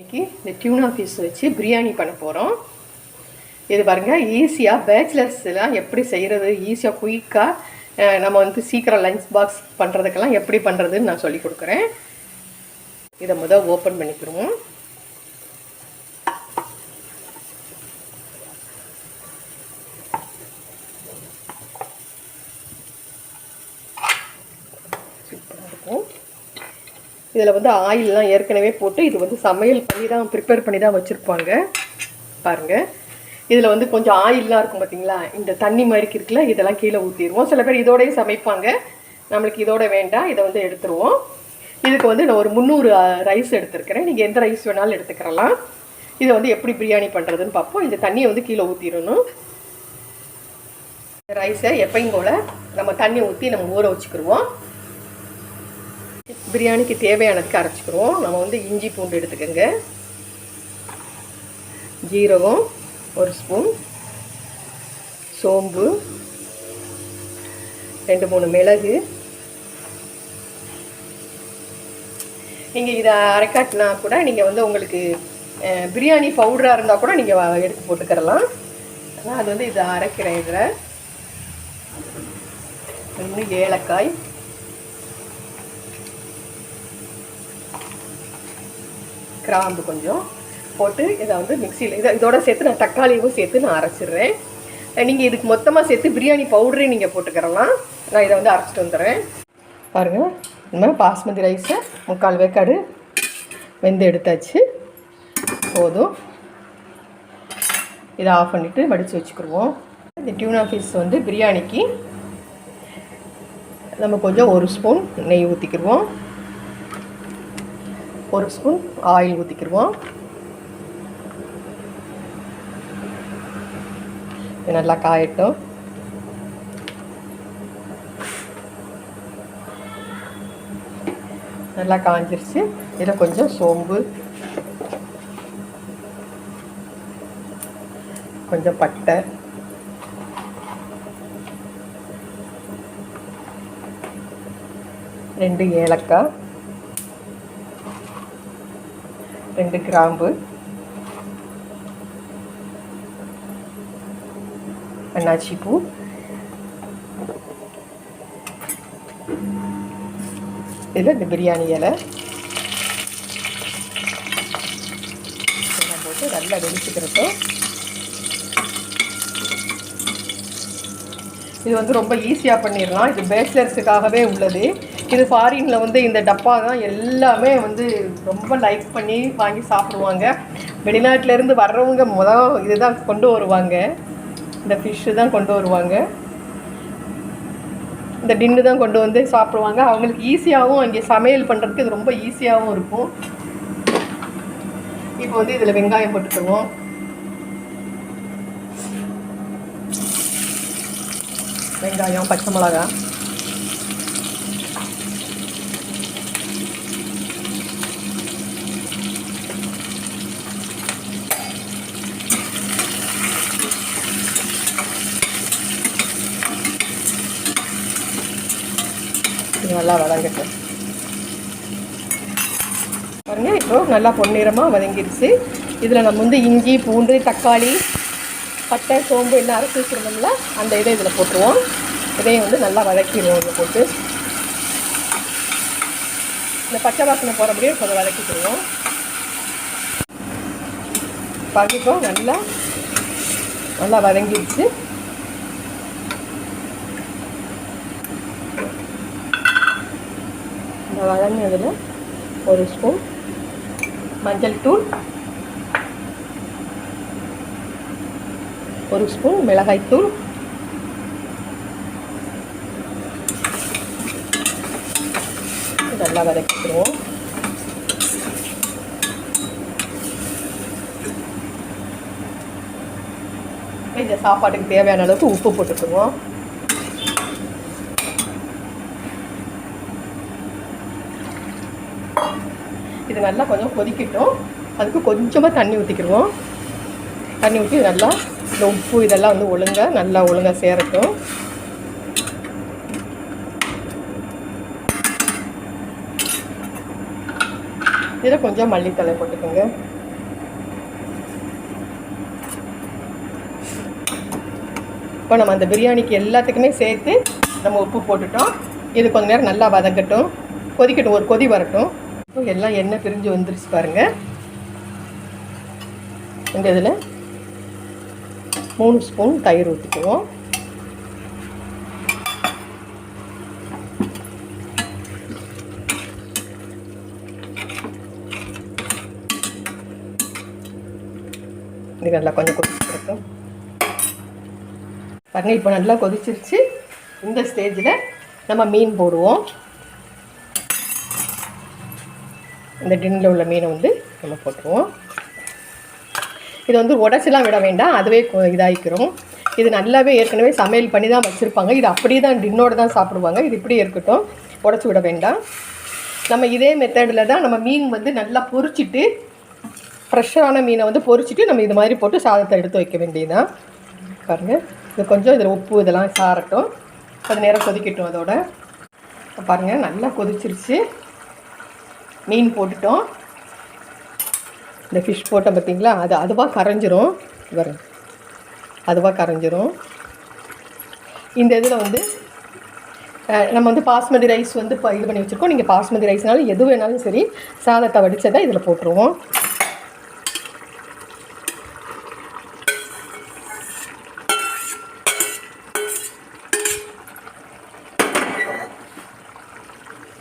இன்னைக்கு இந்த tuna fish வச்சு பிரியாணி பண்ண போகிறோம். இது பாருங்கள், ஈஸியாக பேச்சுலர்ஸ்லாம் எப்படி செய்கிறது, ஈஸியாக குயிக்காக நம்ம வந்து சீக்கிரம் லஞ்ச் பாக்ஸ் பண்ணுறதுக்கெல்லாம் எப்படி பண்ணுறதுன்னு நான் சொல்லி கொடுக்குறேன். இதை முதல் ஓப்பன் பண்ணிக்கிறோம். சூப்பராக இருக்கும். இதில் வந்து ஆயிலெலாம் ஏற்கனவே போட்டு இது வந்து சமையல் பண்ணி தான் ப்ரிப்பேர் பண்ணி தான் வச்சுருப்பாங்க. பாருங்கள், இதில் வந்து கொஞ்சம் ஆயிலெலாம் இருக்கும் பார்த்தீங்களா, இந்த தண்ணி மாதிரி இருக்குல்ல, இதெல்லாம் கீழே ஊற்றிடுவோம். சில பேர் இதோடய சமைப்பாங்க, நம்மளுக்கு இதோட வேண்டாம், இதை வந்து எடுத்துருவோம். இதுக்கு வந்து நான் ஒரு 300 ரைஸ் எடுத்துருக்கிறேன். நீங்கள் எந்த ரைஸ் வேணாலும் எடுத்துக்கிறலாம். இதை வந்து எப்படி பிரியாணி பண்ணுறதுன்னு பார்ப்போம். இந்த தண்ணியை வந்து கீழே ஊற்றிடணும். ரைஸை எப்பயும் போல் நம்ம தண்ணி ஊற்றி நம்ம ஊற வச்சுக்கிடுவோம். பிரியாணிக்கு தேவையானதுக்கு அரைச்சிக்கிறோம். நம்ம வந்து இஞ்சி பூண்டு எடுத்துக்கோங்க, ஜீரகம் 1 ஸ்பூன், சோம்பு 2-3 மிளகு. நீங்கள் இதை அரைக்காட்டினா கூட நீங்கள் வந்து உங்களுக்கு பிரியாணி பவுடராக இருந்தால் கூட நீங்கள் எடுத்து போட்டுக்கிறலாம். ஆனால் அது வந்து இதை அரைக்கிறேன். இதில் இன்னும் ஏலக்காய், கிராம்பு கொஞ்சம் போட்டு இதை வந்து மிக்சியில் இதோட சேர்த்து நான் தக்காளியும் சேர்த்து நான் அரைச்சிடுறேன். நீங்கள் இதுக்கு மொத்தமாக சேர்த்து பிரியாணி பவுடரே நீங்கள் போட்டுக்கிறலாம். நான் இதை வந்து அரைச்சிட்டு வந்துடுறேன். பாருங்கள், இந்த மாதிரி பாஸ்மதி ரைஸை 3/4 வேக்காடு வெந்து எடுத்தாச்சு. போதும். இதை ஆஃப் பண்ணிவிட்டு வடித்து வச்சுக்கிடுவோம். இந்த டியூனா ஃபிஷ் வந்து பிரியாணிக்கு நம்ம கொஞ்சம் 1 ஸ்பூன் நெய் ஊற்றிக்கிடுவோம், 1 ஸ்பூன் ஆயில் ஊற்றிக்கிடுவோம். நல்லா காயட்டும். நல்லா காஞ்சிருச்சு. இதில் கொஞ்சம் சோம்பு, கொஞ்சம் பட்டை, ரெண்டு ஏலக்காய், 2 கிராம்பு, அன்னாச்சி பூ, இதில் இந்த பிரியாணி இலை போட்டு நல்லா வெடிச்சுக்கிறட்டும். இது வந்து ரொம்ப ஈஸியாக பண்ணிடலாம். இது பேச்சுலர்ஸுக்காகவே உள்ளது. இது ஃபாரினில் வந்து இந்த டப்பா தான் எல்லாமே வந்து ரொம்ப லைக் பண்ணி வாங்கி சாப்பிடுவாங்க. வெளிநாட்டிலேருந்து வர்றவங்க இதுதான் கொண்டு வருவாங்க. இந்த ஃபிஷ்ஷு தான் கொண்டு வருவாங்க, இந்த டின்னு தான் கொண்டு வந்து சாப்பிடுவாங்க. அவங்களுக்கு ஈஸியாகவும் அங்கே சமையல் பண்ணுறதுக்கு இது ரொம்ப ஈஸியாகவும் இருக்கும். இப்போ வந்து இதில் வெங்காயம் போட்டுக்குவோம். வெங்காயம், பச்சை மிளகாய், நல்லா வதங்கட்டும். பாருங்கள், இப்போ நல்லா பொன்னிறமாக வதங்கிடுச்சு. இதில் நம்ம வந்து இஞ்சி பூண்டு தக்காளி பட்டை சோம்பு எல்லாம் அரைச்சி வச்சுருந்தோம்ல, அந்த இதை இதில் போட்டுருவோம். இதையும் வந்து நல்லா வதக்கிடுவோம். இதை போட்டு இந்த பச்சை வாசனை போகிறபடியே கொஞ்சம் வதக்கிடுவோம். பாக்கிப்போ நல்லா வதங்கிடுச்சு. இந்த வதங்கினதில் 1 ஸ்பூன் மஞ்சள் தூள், 1 ஸ்பூன் மிளகாய்த்தூள், நல்லா வதக்கிடுவோம். இந்த சாப்பாட்டுக்கு தேவையான அளவுக்கு உப்பு போட்டுக்குவோம். இது நல்லா கொஞ்சம் கொதிக்கட்டும். அதுக்கு கொஞ்சமாக தண்ணி ஊற்றிக்கிடுவோம். தண்ணி ஊற்றி நல்லா இந்த உப்பு இதெல்லாம் வந்து ஒழுங்காக சேரட்டும். இதில் கொஞ்சம் மல்லித்தழை போட்டுக்கோங்க. இப்போ நம்ம அந்த பிரியாணிக்கு எல்லாத்துக்குமே சேர்த்து நம்ம உப்பு போட்டுட்டோம். இது கொஞ்ச நேரம் நல்லா வதக்கட்டும், கொதிக்கட்டும், ஒரு கொதி வரட்டும். எல்லாம் எண்ணெய் பிரிஞ்சு வந்துருச்சு பாருங்கள். இந்த இதில் 3 ஸ்பூன் தயிர் ஊற்றிக்குவோம். இது நல்லா கொஞ்சம் கொதிச்சிருக்கும் பாருங்கள். இப்போ நல்லா கொதிச்சிருச்சு. இந்த ஸ்டேஜில் நம்ம மீன் போடுவோம். இந்த டின்னில் உள்ள மீனை வந்து நம்ம போட்டுருவோம். இது வந்து உடச்சிலாம் விட வேண்டாம், அதுவே இதாகிக்கிறோம். இது நல்லாவே ஏற்கனவே சமையல் பண்ணி தான் வச்சுருப்பாங்க. இது அப்படியே தான் டின்னோடு தான் சாப்பிடுவாங்க. இது இப்படியே இருக்கட்டும், உடச்சி விட வேண்டாம். நம்ம இதே மெத்தடில் தான் நம்ம மீன் வந்து நல்லா பொரிச்சிட்டு, ஃப்ரெஷ்ஷான மீனை வந்து பொரிச்சிட்டு நம்ம இது மாதிரி போட்டு சாதத்தை எடுத்து வைக்க வேண்டியதுதான். பாருங்கள், இது கொஞ்சம் இதில் உப்பு இதெல்லாம் சாரட்டும், கொஞ்சம் நேரம் கொதிக்கட்டும். அதோட பாருங்கள் நல்லா கொதிச்சிருச்சு. மீன் போட்டுட்டோம். இந்த ஃபிஷ் போட்டோம் பார்த்திங்களா, அது அதுவாக கரைஞ்சிரும். வரும் அதுவாக கரைஞ்சிரும். இந்த இதில் வந்து நம்ம வந்து பாஸ்மதி ரைஸ் வந்து இப்போ இது பண்ணி வச்சுருக்கோம். நீங்கள் பாஸ்மதி ரைஸ்னாலும் எது வேணாலும் சரி, சாதத்தை வடித்ததை இதில் போட்டுருவோம்.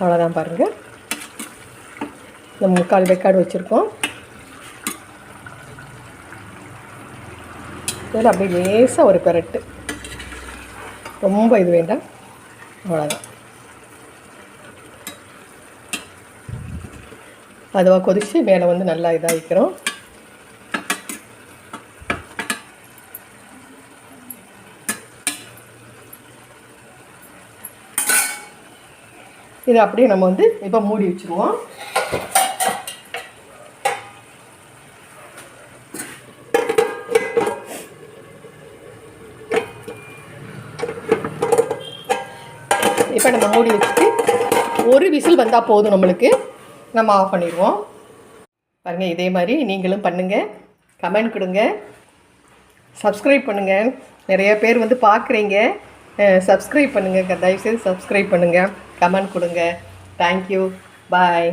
அவ்வளோதான் பாருங்கள். நம்ம 3/4 வேக்காடு வச்சுருக்கோம். இதில் அப்படியே லேசாக ஒரு பெரட்டு, ரொம்ப இது வேண்டாம். அவ்வளோதான். அதுவாக கொதித்து மேலே வந்து நல்லா இதாகிக்கிறோம். இதை அப்படியே நம்ம வந்து இப்போ மூடி வச்சுருவோம். இப்போ நம்ம மூடி வச்சுட்டு ஒரு விசில் வந்தால் போதும் நம்மளுக்கு. நம்ம ஆஃப் பண்ணிடுவோம். பாருங்கள், இதே மாதிரி நீங்களும் பண்ணுங்கள். கமெண்ட் கொடுங்க, சப்ஸ்கிரைப் பண்ணுங்கள். நிறைய பேர் வந்து பார்க்குறீங்க, சப்ஸ்கிரைப் பண்ணுங்கள். தயவுசெய்து சப்ஸ்கிரைப் பண்ணுங்கள், கமெண்ட் கொடுங்க. தேங்க்யூ, பாய்.